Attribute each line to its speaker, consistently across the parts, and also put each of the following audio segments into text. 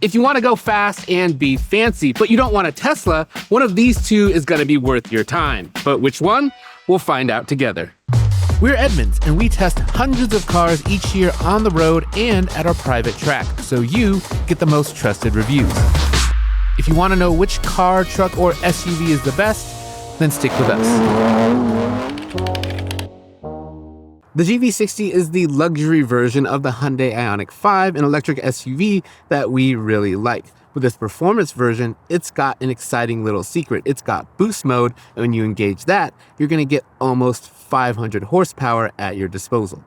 Speaker 1: if you want to go fast and be fancy, but you don't want a Tesla, one of these two is going to be worth your time. But which one? We'll find out together. We're Edmunds, and we test hundreds of cars each year on the road and at our private track, so you get the most trusted reviews. If you want to know which car, truck, or SUV is the best, then stick with us. The GV60 is the luxury version of the Hyundai Ioniq 5, an electric SUV that we really like. With this performance version, it's got an exciting little secret. It's got boost mode, and when you engage that, you're going to get almost 500 horsepower at your disposal.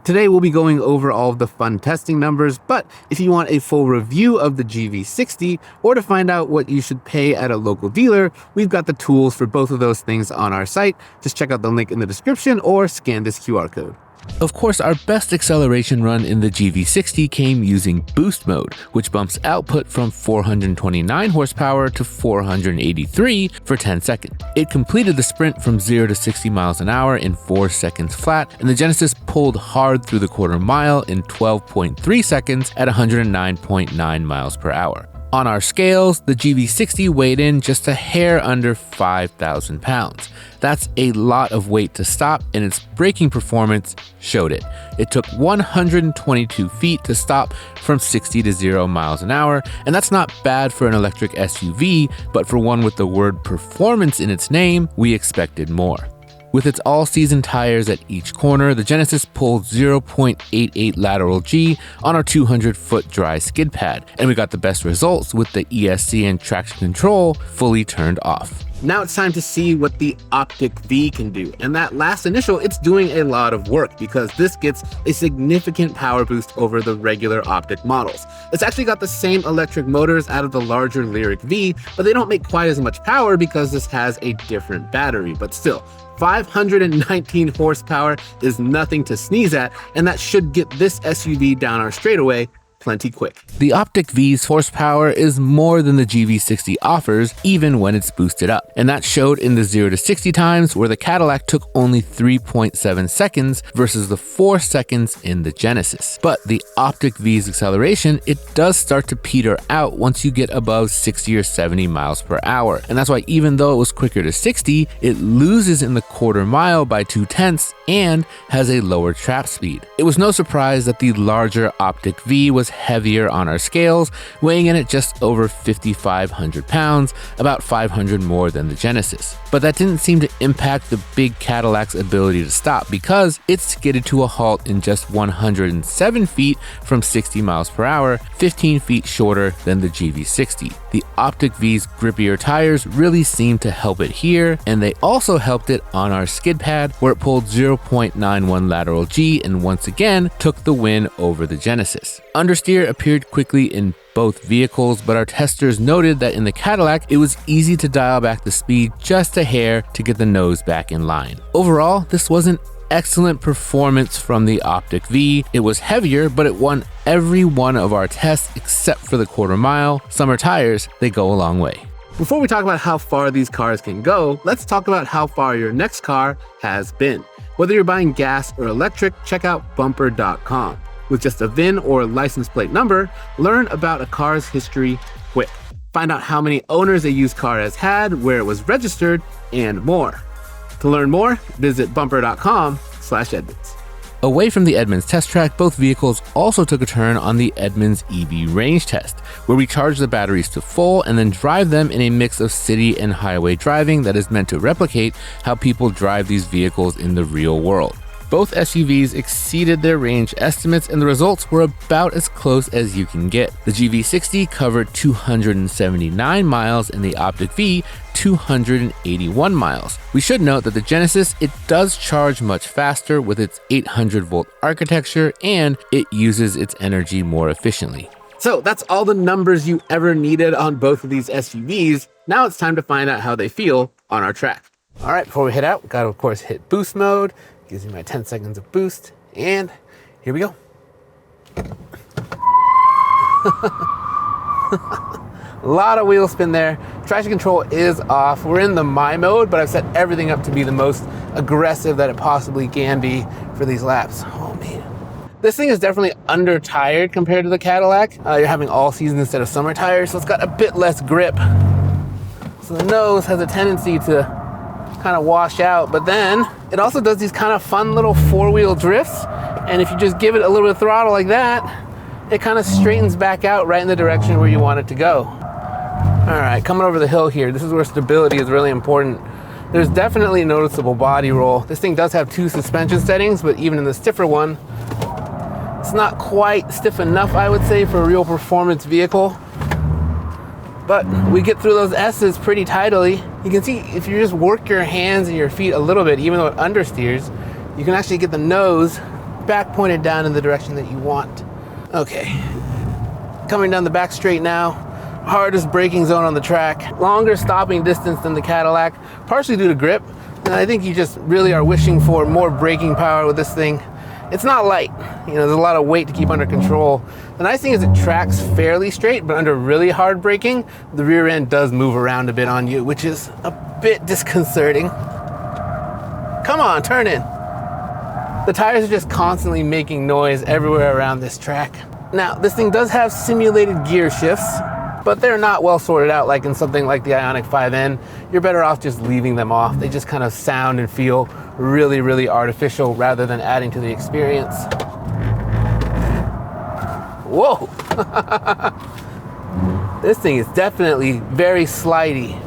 Speaker 1: Today, we'll be going over all of the fun testing numbers, but if you want a full review of the GV60 or to find out what you should pay at a local dealer, we've got the tools for both of those things on our site. Just check out the link in the description or scan this QR code. Of course, our best acceleration run in the GV60 came using boost mode, which bumps output from 429 horsepower to 483 for 10 seconds. It completed the sprint from 0 to 60 miles an hour in 4 seconds flat, and the Genesis pulled hard through the quarter mile in 12.3 seconds at 109.9 miles per hour. On our scales, the GV60 weighed in just a hair under 5,000 pounds. That's a lot of weight to stop, and its braking performance showed it. It took 122 feet to stop from 60 to 0 miles an hour, and that's not bad for an electric SUV, but for one with the word performance in its name, we expected more. With its all-season tires at each corner, the Genesis pulled 0.88 lateral G on our 200-foot dry skid pad, and we got the best results with the ESC and traction control fully turned off. Now it's time to see what the Optiq-V can do, and that last initial, it's doing a lot of work because this gets a significant power boost over the regular Optiq models. It's actually got the same electric motors out of the larger Lyriq V, but they don't make quite as much power because this has a different battery, but still, 519 horsepower is nothing to sneeze at, and that should get this SUV down our straightaway plenty quick. The Optiq-V's horsepower is more than the GV60 offers, even when it's boosted up. And that showed in the 0 to 60 times, where the Cadillac took only 3.7 seconds versus the 4 seconds in the Genesis. But the Optiq-V's acceleration, it does start to peter out once you get above 60 or 70 miles per hour. And that's why even though it was quicker to 60, it loses in the quarter mile by 0.2 and has a lower trap speed. It was no surprise that the larger Optiq-V was heavier on our scales, weighing in at just over 5,500 pounds, about 500 more than the Genesis. But that didn't seem to impact the big Cadillac's ability to stop because it skidded to a halt in just 107 feet from 60 miles per hour, 15 feet shorter than the GV60. The Optiq-V's grippier tires really seemed to help it here, and they also helped it on our skid pad, where it pulled 0.91 lateral G and once again took the win over the Genesis. Understeer appeared quickly in both vehicles, but our testers noted that in the Cadillac, it was easy to dial back the speed just a hair to get the nose back in line. Overall, this was an excellent performance from the Optiq-V. It was heavier, but it won every one of our tests except for the quarter mile. Summer tires, they go a long way. Before we talk about how far these cars can go, let's talk about how far your next car has been. Whether you're buying gas or electric, check out bumper.com. With just a VIN or license plate number, learn about a car's history quick. Find out how many owners a used car has had, where it was registered, and more. To learn more, visit bumper.com/Edmunds. Away from the Edmunds test track, both vehicles also took a turn on the Edmunds EV range test, where we charge the batteries to full and then drive them in a mix of city and highway driving that is meant to replicate how people drive these vehicles in the real world. Both SUVs exceeded their range estimates, and the results were about as close as you can get. The GV60 covered 279 miles and the Optiq-V 281 miles. We should note that the Genesis, it does charge much faster with its 800-volt architecture, and it uses its energy more efficiently. So that's all the numbers you ever needed on both of these SUVs. Now it's time to find out how they feel on our track. All right, before we head out, gotta of course hit boost mode. Gives me my 10 seconds of boost, and here we go. A lot of wheel spin there. Traction control is off. We're in the My mode, but I've set everything up to be the most aggressive that it possibly can be for these laps. Oh man. This thing is definitely under tired compared to the Cadillac. You're having all season instead of summer tires, so it's got a bit less grip. So the nose has a tendency to kind of wash out, but then it also does these kind of fun little four-wheel drifts. And if you just give it a little bit of throttle like that, it kind of straightens back out right in the direction where you want it to go. All right, coming over the hill here, this is where stability is really important. There's definitely a noticeable body roll. This thing does have 2 suspension settings, but even in the stiffer one, it's not quite stiff enough, I would say, for a real performance vehicle. But we get through those S's pretty tidily. You can see if you just work your hands and your feet a little bit, even though it understeers, you can actually get the nose back pointed down in the direction that you want. Okay, coming down the back straight now. Hardest braking zone on the track. Longer stopping distance than the Cadillac, partially due to grip. And I think you just really are wishing for more braking power with this thing. It's not light, you know, there's a lot of weight to keep under control. The nice thing is it tracks fairly straight, but under really hard braking, the rear end does move around a bit on you, which is a bit disconcerting. Come on, turn in. The tires are just constantly making noise everywhere around this track. Now, this thing does have simulated gear shifts, but they're not well sorted out like in something like the Ioniq 5N. You're better off just leaving them off. They just kind of sound and feel really, really artificial rather than adding to the experience. Whoa! This thing is definitely very slidey.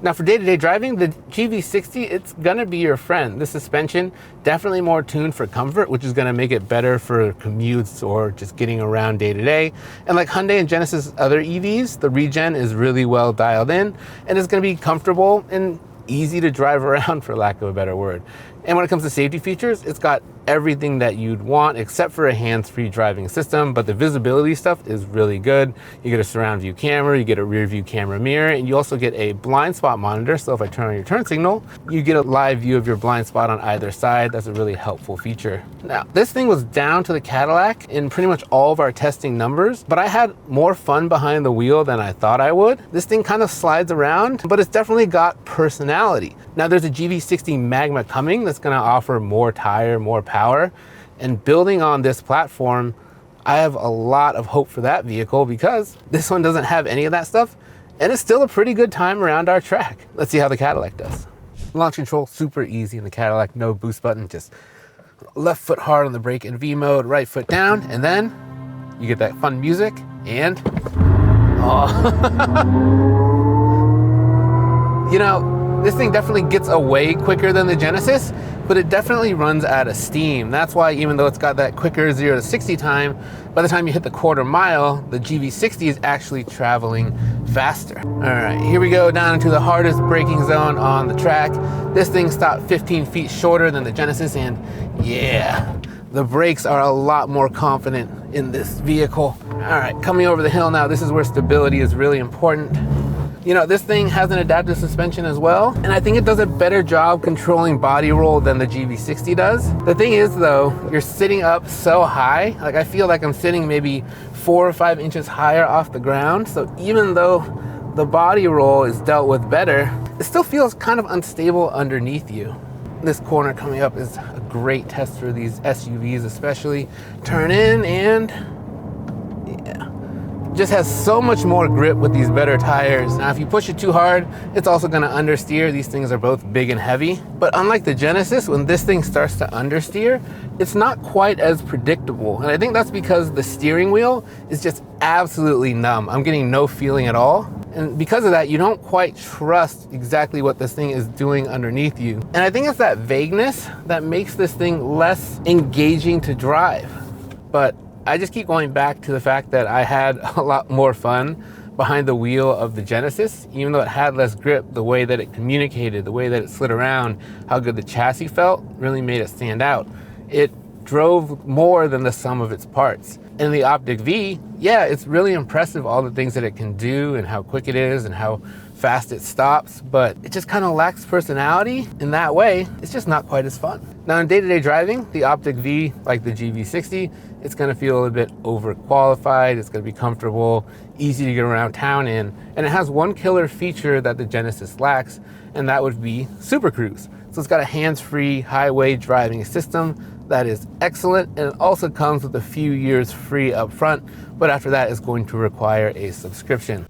Speaker 1: Now for day-to-day driving, the GV60, it's gonna be your friend. The suspension, definitely more tuned for comfort, which is gonna make it better for commutes or just getting around day-to-day. And like Hyundai and Genesis other EVs, the regen is really well dialed in, and it's gonna be comfortable and easy to drive around, for lack of a better word. And when it comes to safety features, it's got everything that you'd want except for a hands-free driving system, but the visibility stuff is really good. You get a surround view camera, you get a rear view camera mirror, and you also get a blind spot monitor. So if I turn on your turn signal, you get a live view of your blind spot on either side. That's a really helpful feature. Now, this thing was down to the Cadillac in pretty much all of our testing numbers, but I had more fun behind the wheel than I thought I would. This thing kind of slides around, but it's definitely got personality. Now there's a GV60 Magma coming that's gonna offer more tire, more power, and building on this platform, I have a lot of hope for that vehicle because this one doesn't have any of that stuff, and it's still a pretty good time around our track. Let's see how the Cadillac does. Launch control, super easy in the Cadillac, no boost button, just left foot hard on the brake in V mode, right foot down, and then you get that fun music, and you know, this thing definitely gets away quicker than the Genesis, but it definitely runs out of steam. That's why even though it's got that quicker 0 to 60 time, by the time you hit the quarter mile, the GV60 is actually traveling faster. All right, here we go down into the hardest braking zone on the track. This thing stopped 15 feet shorter than the Genesis, and yeah, the brakes are a lot more confident in this vehicle. All right, coming over the hill now, this is where stability is really important. You know, this thing has an adaptive suspension as well, and I think it does a better job controlling body roll than the GV60 does. The thing is though, you're sitting up so high, like I feel like I'm sitting maybe 4 or 5 inches higher off the ground, so even though the body roll is dealt with better, it still feels kind of unstable underneath you. This corner coming up is a great test for these SUVs especially. Turn in and just has so much more grip with these better tires. Now if you push it too hard, it's also gonna understeer. These things are both big and heavy, but unlike the Genesis, when this thing starts to understeer, it's not quite as predictable. And I think that's because the steering wheel is just absolutely numb. I'm getting no feeling at all. And because of that, you don't quite trust exactly what this thing is doing underneath you. And I think it's that vagueness that makes this thing less engaging to drive. But I just keep going back to the fact that I had a lot more fun behind the wheel of the Genesis, even though it had less grip. The way that it communicated, the way that it slid around, how good the chassis felt really made it stand out. It drove more than the sum of its parts. And the Optiq-V, yeah, it's really impressive, all the things that it can do and how quick it is and how fast it stops, but it just kind of lacks personality. In that way, it's just not quite as fun. Now in day-to-day driving, the Optiq-V, like the GV60, it's gonna feel a little bit overqualified, it's gonna be comfortable, easy to get around town in, and it has one killer feature that the Genesis lacks, and that would be Super Cruise. So it's got a hands-free highway driving system That is excellent, and it also comes with a few years free up front, but after that is going to require a subscription.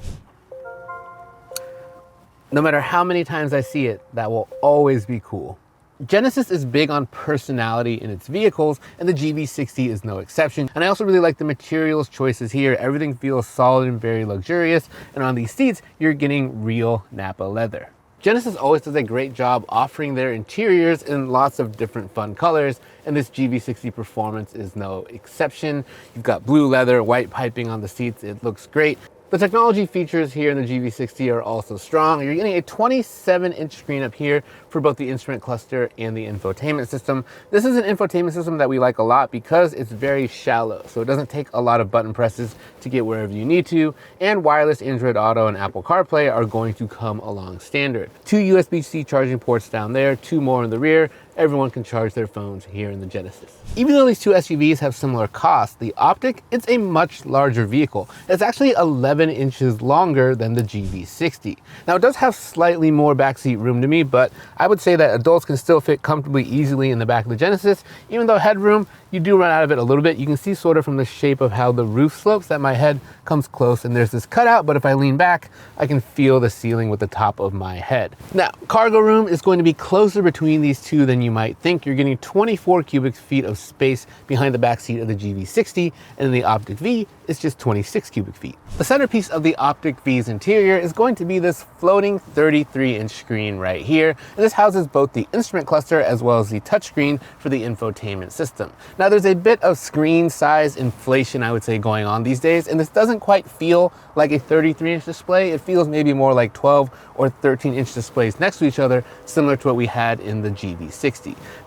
Speaker 1: No matter how many times I see it, that will always be cool. Genesis is big on personality in its vehicles, and the GV60 is no exception. And I also really like the materials choices here. Everything feels solid and very luxurious, and on these seats, you're getting real Napa leather. Genesis always does a great job offering their interiors in lots of different fun colors, and this GV60 Performance is no exception. You've got blue leather, white piping on the seats. It looks great. The technology features here in the GV60 are also strong. You're getting a 27-inch screen up here for both the instrument cluster and the infotainment system. This is an infotainment system that we like a lot because it's very shallow, so it doesn't take a lot of button presses to get wherever you need to, and wireless Android Auto and Apple CarPlay are going to come along standard. 2 USB-C charging ports down there, 2 more in the rear. Everyone can charge their phones here in the Genesis. Even though these two SUVs have similar costs, the Optiq, it's a much larger vehicle. It's actually 11 inches longer than the GV60. Now, it does have slightly more backseat room to me, but I would say that adults can still fit comfortably easily in the back of the Genesis. Even though headroom, you do run out of it a little bit. You can see sort of from the shape of how the roof slopes that my head comes close and there's this cutout, but if I lean back, I can feel the ceiling with the top of my head. Now, cargo room is going to be closer between these two than you might think. You're getting 24 cubic feet of space behind the back seat of the GV60, and the Optiq-V is just 26 cubic feet. The centerpiece of the Optiq-V's interior is going to be this floating 33-inch screen right here, and this houses both the instrument cluster as well as the touchscreen for the infotainment system. Now, there's a bit of screen size inflation, I would say, going on these days, and this doesn't quite feel like a 33-inch display. It feels maybe more like 12 or 13-inch displays next to each other, similar to what we had in the GV60.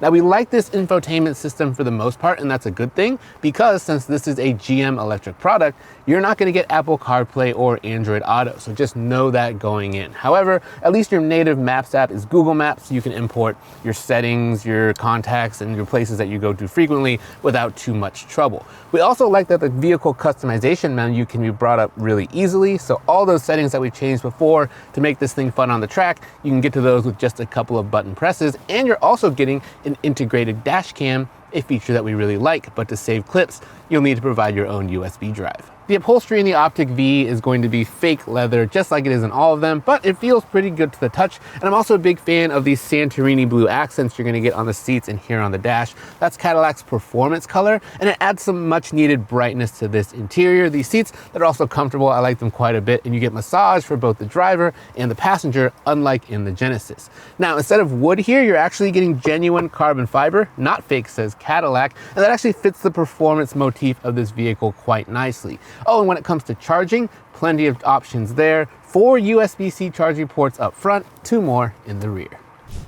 Speaker 1: Now, we like this infotainment system for the most part, and that's a good thing, because since this is a GM electric product, you're not going to get Apple CarPlay or Android Auto, so just know that going in. However, at least your native Maps app is Google Maps, so you can import your settings, your contacts, and your places that you go to frequently without too much trouble. We also like that the vehicle customization menu can be brought up really easily, so all those settings that we changed before to make this thing fun on the track, you can get to those with just a couple of button presses, and you're also getting an integrated dash cam, a feature that we really like, but to save clips, you'll need to provide your own USB drive. The upholstery in the Optiq-V is going to be fake leather, just like it is in all of them, but it feels pretty good to the touch. And I'm also a big fan of these Santorini blue accents you're going to get on the seats and here on the dash. That's Cadillac's Performance color, and it adds some much needed brightness to this interior. These seats, they're also comfortable. I like them quite a bit, and you get massage for both the driver and the passenger, unlike in the Genesis. Now, instead of wood here, you're actually getting genuine carbon fiber, not fake, says Cadillac, and that actually fits the performance motif of this vehicle quite nicely. Oh, and when it comes to charging, plenty of options there. 4 USB-C charging ports up front, 2 more in the rear.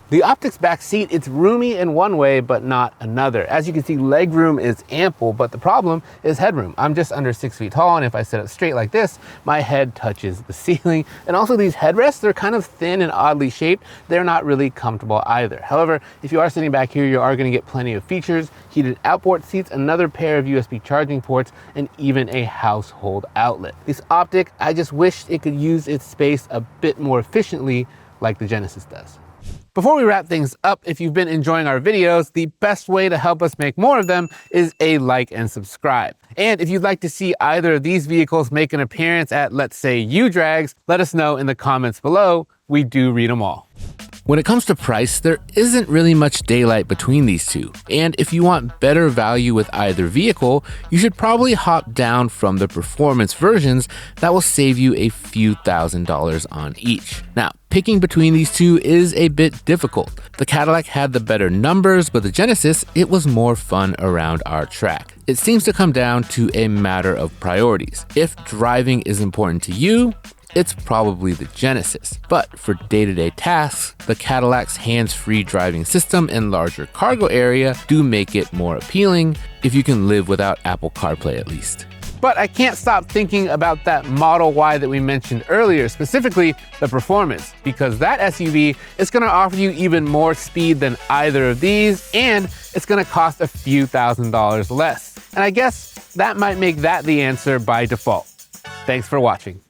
Speaker 1: The Optiq's back seat, it's roomy in one way, but not another. As you can see, legroom is ample, but the problem is headroom. I'm just under 6 feet tall, and if I sit up straight like this, my head touches the ceiling. And also these headrests, they're kind of thin and oddly shaped. They're not really comfortable either. However, if you are sitting back here, you are going to get plenty of features: heated outboard seats, another pair of USB charging ports, and even a household outlet. This Optiq, I just wish it could use its space a bit more efficiently like the Genesis does. Before we wrap things up, if you've been enjoying our videos, the best way to help us make more of them is a like and subscribe. And if you'd like to see either of these vehicles make an appearance at, let's say, U-Drags, let us know in the comments below. We do read them all. When it comes to price, there isn't really much daylight between these two, and if you want better value with either vehicle, you should probably hop down from the performance versions. That will save you a few $1,000s on each. Now, picking between these two is a bit difficult. The Cadillac had the better numbers, but the Genesis, it was more fun around our track. It seems to come down to a matter of priorities. If driving is important to you, it's probably the Genesis. But for day-to-day tasks, the Cadillac's hands-free driving system and larger cargo area do make it more appealing, if you can live without Apple CarPlay at least. But I can't stop thinking about that Model Y that we mentioned earlier, specifically the Performance, because that SUV is going to offer you even more speed than either of these, and it's going to cost a few $1,000s less. And I guess that might make that the answer by default. Thanks for watching.